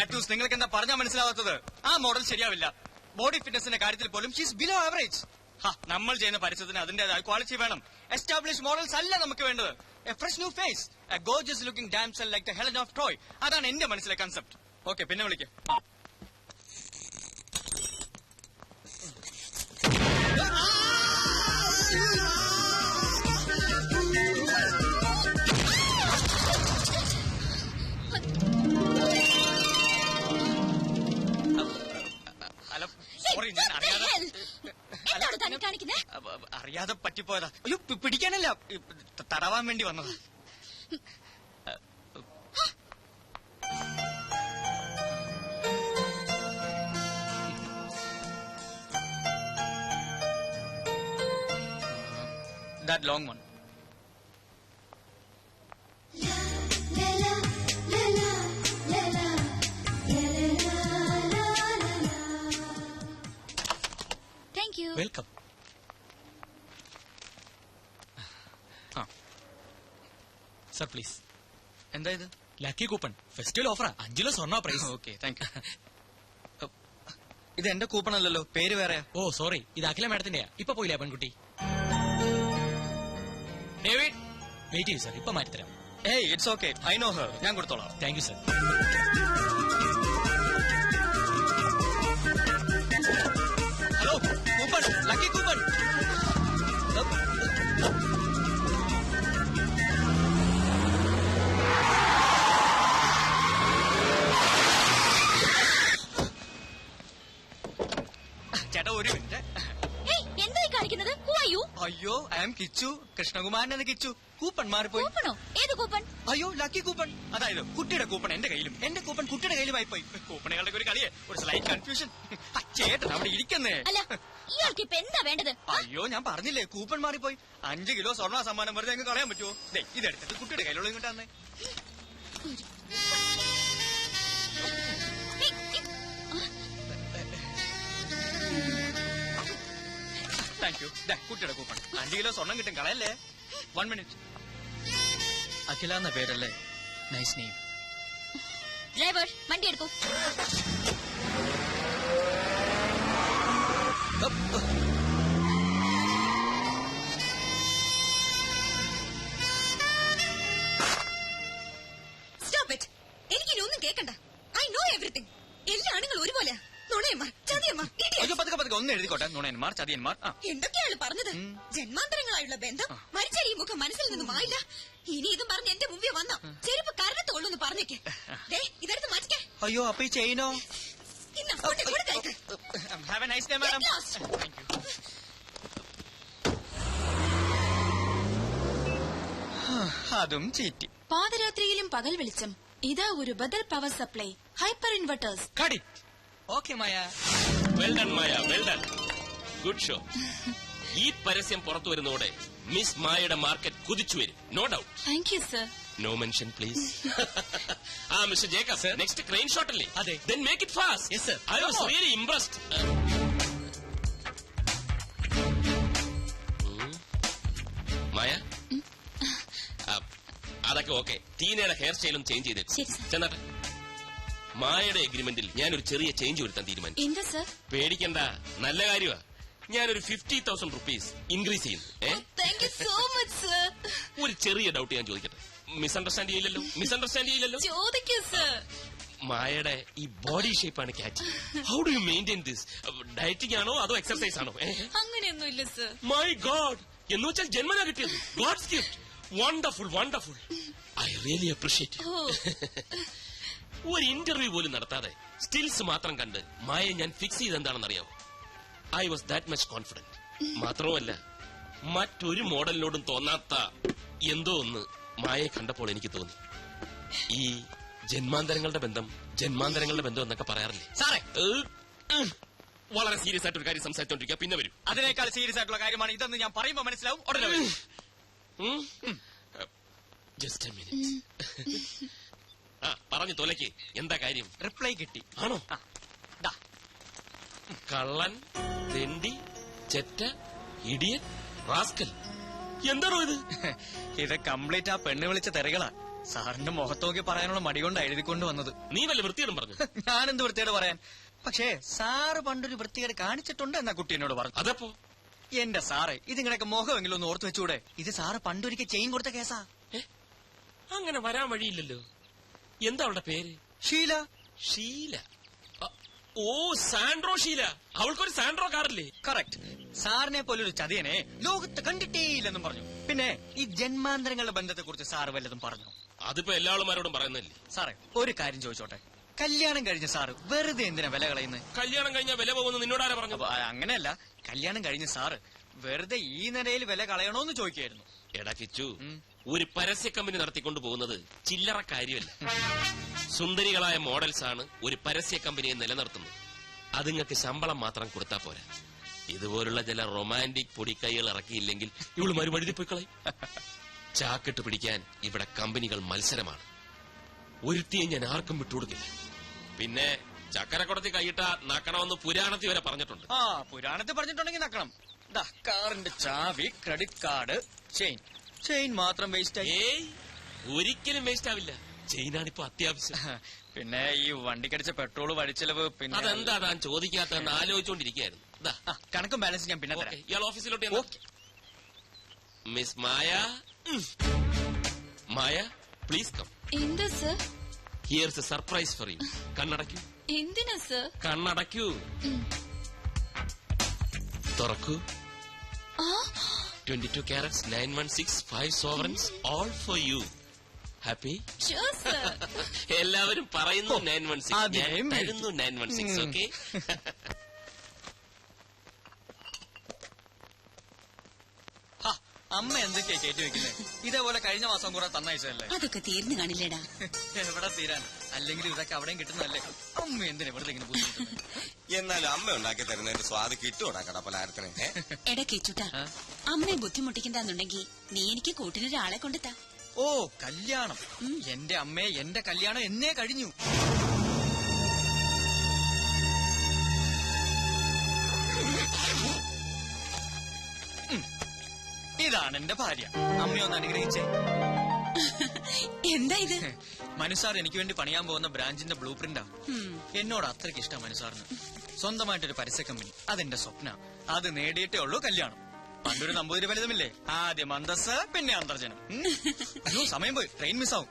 Tattoos നിങ്ങൾക്ക് എന്താ പറഞ്ഞാൽ മനസ്സിലാവാത്തത്? ആ മോഡൽ ശരിയാവില്ല. ബോഡി ഫിറ്റ്നസിന്റെ കാര്യത്തിൽ പോലും ഷീസ് ബിലോ ആവറേജ്. നമ്മൾ ചെയ്യുന്ന പരിസരത്തിന് അതിന്റേതായ ക്വാളിറ്റി വേണം. എസ്റ്റാബ്ലിഷ് മോഡൽസ് അല്ല നമുക്ക് വേണ്ടത്. A fresh new face, a gorgeous looking damsel like the Helen of Troy. അതാണ് എന്റെ മനസ്സിലെ കൺസെപ്റ്റ്. ഓക്കെ, പിന്നെ വിളിക്കാം. അറിയാതെ പറ്റിപ്പോയതാ. അയ്യോ, പിടിക്കാനല്ല, തടവാൻ വേണ്ടി വന്നതാ. That long one. Thank you. Welcome. Sir, please. എന്താ ഇത്? ലക്കി കൂപ്പൺ, ഫെസ്റ്റിവൽ ഓഫറാ. 5 കിലോ സ്വർണ്ണ പ്രൈസ്. Okay, thank you. ഇത് എന്റെ കൂപ്പൺ അല്ലല്ലോ, പേര് വേറെയാ. ഓ സോറി, ഇത് അഖില മാഡത്തിന്റെയാ. ഇപ്പൊ പോയില്ലേ പെൺകുട്ടി? ഡേവിഡ്, വെയിറ്റ് ചെയ്യൂ സർ, ഇപ്പൊ മാറ്റിത്തരാം. ഏയ്, it's okay, I know her. ഞാൻ കൊടുത്തോളാം. Thank you sir. Hello, coupon, lucky coupon. ചേട്ടാ, ഒരു മിനിറ്റ്. എന്തായി കാണിക്കുന്നത്? അയ്യോ, ഐ ആം കിച്ചു, കൃഷ്ണകുമാരൻ എന്ന കിച്ചു. കൂപ്പൺ മാറിപ്പോയി. ഏത് കൂപ്പൺ? അയ്യോ, ലക്കി കൂപ്പൺ. അതായത് കുട്ടിയുടെ കൂപ്പൺ എന്റെ കയ്യിലും എന്റെ കൂപ്പൺ കുട്ടിയുടെ കയ്യിലുമായി പോയി. കൂപ്പണുകളുടെ ഒരു കളിയെ, ഒരു സ്ലൈറ്റ് കൺഫ്യൂഷൻ. ചേട്ടൻ അവിടെ ഇരിക്കുന്നേ. ഇയാൾക്ക് ഇപ്പൊ എന്താ വേണ്ടത്? അയ്യോ, ഞാൻ പറഞ്ഞില്ലേ, കൂപ്പൺ മാറിപ്പോയി. 5 കിലോ സ്വർണ്ണ സമ്മാനം വെറുതെ അങ്ങ് കളയാൻ പറ്റുമോ? ഇതെടുത്തിട്ട് കുട്ടിയുടെ കയ്യിലുള്ള ഇങ്ങോട്ടാന്നേ. Thank you. കുട്ടിയുടെ കൂപ്പൺ. 5 കിലോ സ്വർണം കിട്ടും, കളയല്ലേ. 1 മിനിറ്റ്. അഖില എന്ന പേരല്ലേ? Nice name. ഡ്രൈവർ, വണ്ടി എടുക്കൂ. Stop it. എനിക്കിനൊന്നും കേൾക്കണ്ട. I know everything. എല്ലാ ആണുങ്ങളും ഒരുപോലെ. നുണയന്മാർ, ചതിയന്മാർ. അയ്യോ, പതുക്കെ ഒന്ന് എഴുതിക്കോട്ടെ. നുണയന്മാർ, ചതിയന്മാർ. എന്തൊക്കെയാണ് പറഞ്ഞത്? ജന്മാന്തരങ്ങളായുള്ള ബന്ധം മരിച്ച ഈ മുഖം മനസ്സിൽ നിന്നും ആയില്ല. ഇനി ഇതും പറഞ്ഞ് എന്റെ മുമ്പിൽ വന്ന ചെരുപ്പ് കരണത്തോളൂന്ന് പറഞ്ഞേക്ക്. ഇതെടുത്ത് മാറ്റിക്കേ. അയ്യോ, അപ്പൊ ഈ ചെയിനോ? Have a nice day, madam. Thank you. അതും ചീറ്റി. പാതിരാത്രിയിലും പകൽ വെളിച്ചം. ഇതാ ഒരു ബദൽ power supply. Hyper inverters. Okay Maya. Well done Maya, well done. Good show. ഈ പരസ്യം പുറത്തു വരുന്നതോടെ മിസ് മായയുടെ മാർക്കറ്റ് കുതിച്ചു വരും. No doubt. Thank you sir. No mention please. Mister Jacob, next crane shot അല്ലേ? അതെ. Then make it fast. Yes sir. I was really impressed. മായ, അതൊക്കെ ഓക്കെ. ടീനയുടെ ഹെയർ സ്റ്റൈലും ചേഞ്ച് ചെയ്തേക്കും. ചെന്നാട്ടെ. മായയുടെ എഗ്രിമെന്റിൽ ഞാനൊരു ചെറിയ ചേഞ്ച് വരുത്താൻ തീരുമാനിച്ചു. എന്താ സർ? പേടിക്കണ്ട, നല്ല കാര്യമാ. ഞാനൊരു 50,000 റുപ്പീസ് ഇൻക്രീസ് ചെയ്യുന്നു. Thank you so much sir. ഒരു ചെറിയ ഡൗട്ട് ഞാൻ ചോദിക്കട്ടെ. മിസ്അണ്ടർസ്റ്റാൻഡ് ചെയ്യില്ലല്ലോ? ചോദിക്കൂ സർ. മായയുടെ ഈ ബോഡി ഷേപ്പാണ് catch. How do you maintain this? Dieting ആണോ അതോ എക്സർസൈസ് ആണോ? അങ്ങനെയൊന്നുമില്ല സർ. മൈ ഗോഡ്, എന്ന് വെച്ചാൽ ജന്മനാ കിട്ടിയത്. God's gift. Wonderful, wonderful. I really appreciate. ഒരു ഇന്റർവ്യൂ പോലും നടത്താതെ സ്റ്റിൽസ് മാത്രം കണ്ട് മായ ഞാൻ ഫിക്സ് ചെയ്തെന്താണെന്ന് അറിയാമോ? I was that much confident. മാത്രമല്ല, മറ്റൊരു മോഡലിനോടും തോന്നാത്ത എന്തോ ഒന്ന് മായയെ കണ്ടപ്പോൾ എനിക്ക് തോന്നി. ഈ ജന്മാന്തരങ്ങളുടെ ബന്ധം എന്നൊക്കെ പറയാറില്ലേ സാറേ? വളരെ സീരിയസ് ആയിട്ട് ഒരു കാര്യം സംസാരിച്ചോണ്ടിരിക്കുക, പിന്നെ വരും. അതിനേക്കാൾ സീരിയസ് ആയിട്ടുള്ള കാര്യമാണ് ഇതെന്ന് ഞാൻ പറയുമ്പോൾ മനസ്സിലാവും. ഉടനെ വരും. Just A minute. പറഞ്ഞു തോലയ്ക്ക് എന്താ കാര്യം? റിപ്ലൈ കിട്ടി. ആണോ? കള്ളൻ, തെണ്ടി, ചെറ്റ, ഇഡിയൻ, റാസ്കൽ. എന്താണോ ഇത്? ഇത് കംപ്ലീറ്റ് ആ പെണ്ണ് വിളിച്ച തെറികളാ. സാറിന്റെ മുഖത്തോക്കി പറയാനുള്ള മടി കൊണ്ട് എഴുതിക്കൊണ്ട് വന്നത്. നീ വല്ല വൃത്തിയോടും പറഞ്ഞു. ഞാനെന്ത് വൃത്തിയോട് പറയാൻ? പക്ഷേ സാറ് പണ്ടൊരു വൃത്തികേട് കാണിച്ചിട്ടുണ്ട് എന്നാ കുട്ടി എന്നോട് പറഞ്ഞു. അതപ്പോ എന്റെ സാറേ, ഇതിങ്ങനെയൊക്കെ മുഖമെങ്കിലും ഒന്ന് ഓർത്ത് വെച്ചൂടെ? ഇത് സാറ് പണ്ടൊരിക്കൽ ചെയിൻ കൊടുത്ത കേസാ. അങ്ങനെ വരാൻ വഴിയില്ലല്ലോ. എന്താ അവളുടെ പേര്? ഷീല. ഷീല. ഓ, സാൻഡ്രോ ഷീല. അവൾക്കൊരു സാൻഡ്രോ കാറില്ലേ? കറക്റ്റ്. സാറിനെ പോലൊരു ചതിയനെ ലോകത്ത് കണ്ടിട്ടേയില്ലെന്നും പറഞ്ഞു. പിന്നെ ഈ ജന്മാന്തരങ്ങളുടെ ബന്ധത്തെ കുറിച്ച് സാറ് വല്ലതും പറഞ്ഞു? അതിപ്പോ എല്ലാ ആളുമാരോടും പറയുന്നില്ലേ. സാറേ, ഒരു കാര്യം ചോദിച്ചോട്ടെ. കല്യാണം കഴിഞ്ഞ സാറ് വെറുതെ എന്തിനാ വില കളയുന്നത്? കല്യാണം കഴിഞ്ഞാൽ വില പോകുന്നു നിന്നോടാരാ പറഞ്ഞു? അപ്പൊ അങ്ങനെയല്ല, കല്യാണം കഴിഞ്ഞ സാറ് വെറുതെ ഈ നിലയിൽ വില കളയണോന്ന് ചോദിക്കായിരുന്നു. എടാ കിച്ചു, ഒരു പരസ്യ കമ്പനി നടത്തിക്കൊണ്ട് പോകുന്നത് ചില്ലറ കാര്യമല്ല. സുന്ദരികളായ മോഡൽസ് ആണ് ഒരു പരസ്യ കമ്പനിയെ നിലനിർത്തുന്നത്. അതുങ്ങൾക്ക് ശമ്പളം മാത്രം കൊടുത്താ പോരാ. ഇതുപോലുള്ള ചില റൊമാൻറ്റിക് പൊടിക്കൈകൾ ഇറക്കിയില്ലെങ്കിൽ ഇവളുമാര് വഴുതി പോയി കളയും. ചാക്കിട്ട് പിടിക്കാൻ ഇവിടെ കമ്പനികൾ മത്സരമാണ്. ഒരുത്തിയെ ഞാൻ ആർക്കും വിട്ടുകൊടുക്കില്ല. പിന്നെ ചക്കരക്കുടത്തി കൈയിട്ട നക്കണമെന്ന് പുരാണത്തിൽ വരെ പറഞ്ഞിട്ടുണ്ട്. ആ, പുരാണത്തിൽ പറഞ്ഞിട്ടുണ്ടെങ്കിൽ നക്കണം. ദാ കാറിന്റെ ചാവി, ക്രെഡിറ്റ് കാർഡ്, ചെയിൻ മാത്രം വേസ്റ്റ് ആയി. ഏയ്, ഒരിക്കലും വേസ്റ്റ് ആവില്ല. ചെയിനാണിപ്പോ അത്യാവശ്യം. പിന്നെ ഈ വണ്ടിക്കടിച്ച പെട്രോൾ, വഴിച്ചെലവ്, പിന്നെ അതെന്താ താൻ ചോദിക്കാത്തെന്ന് ആലോചിച്ചോണ്ടിരിക്കായിരുന്നു. കണക്കും ബാലൻസ് ഞാൻ പിന്നെ തരാം. ഇയാൾ ഓഫീസിലോട്ട് miss Maya. Maya, please come. എന്താ sir? Here's a surprise for you. കണ്ണടയ്ക്കൂ. എന്തിനാ സർ? കണ്ണടയ്ക്കൂ. തുറക്കൂ. 22 carats, 916, 5 sovereigns, all for you. Happy? Sure, sir. എല്ലാവരും പറയുന്നു 916. അതേ ഞാൻ തരുന്നു 916, ഓക്കെ? അമ്മ എന്തൊക്കെയാ കയറ്റി വെക്കുന്നത്? ഇതേപോലെ കഴിഞ്ഞ മാസം കൂടെ തന്നയച്ചതല്ലേ? അതൊക്കെ തീർന്നു കാണില്ലേടാ. എവിടെ തീരാൻ? അല്ലെങ്കിൽ ഇതൊക്കെ അവിടെയും കിട്ടുന്നതല്ലേ? അമ്മ എന്തിനാ വെറുതെ ഇങ്ങനെ ബുദ്ധിമുട്ടുന്നത്? എന്നാലും അമ്മ ഉണ്ടാക്കി തരുന്നതിന്റെ സ്വാദ് കിട്ടൂടാ കടപ്പലാരത്തിന്. എടാ കേച്ചുട്ടാ, അമ്മയെ ബുദ്ധിമുട്ടിക്കണ്ടെന്നുണ്ടെങ്കിൽ നീ എനിക്ക് കൂട്ടിനൊരാളെ കൊണ്ടെത്താ. ഓ, കല്യാണം. എന്റെ അമ്മയെ, എന്റെ കല്യാണം എന്നേ കഴിഞ്ഞു. ഇതാണ് എന്റെ ഭാര്യ. അമ്മയൊന്ന് അനുഗ്രഹിച്ചേ. എന്താ ഇത്? മനുസാർ എനിക്ക് വേണ്ടി പണിയാൻ പോകുന്ന ബ്രാഞ്ചിന്റെ ബ്ലൂ പ്രിന്റാ. എന്നോട് അത്രയ്ക്ക് ഇഷ്ടം മനുസാറിന്. സ്വന്തമായിട്ടൊരു പരസ്യ കമ്പനി, അതെന്റെ സ്വപ്ന. അത് നേടിയിട്ടേ ഉള്ളൂ കല്യാണം. പണ്ടൊരു നമ്പൂതിരി ഫലിതമില്ലേ? ആദ്യം അന്തസ്, പിന്നെ അന്തർജനം. അയ്യോ, സമയം പോയി, ട്രെയിൻ മിസ്സാവും.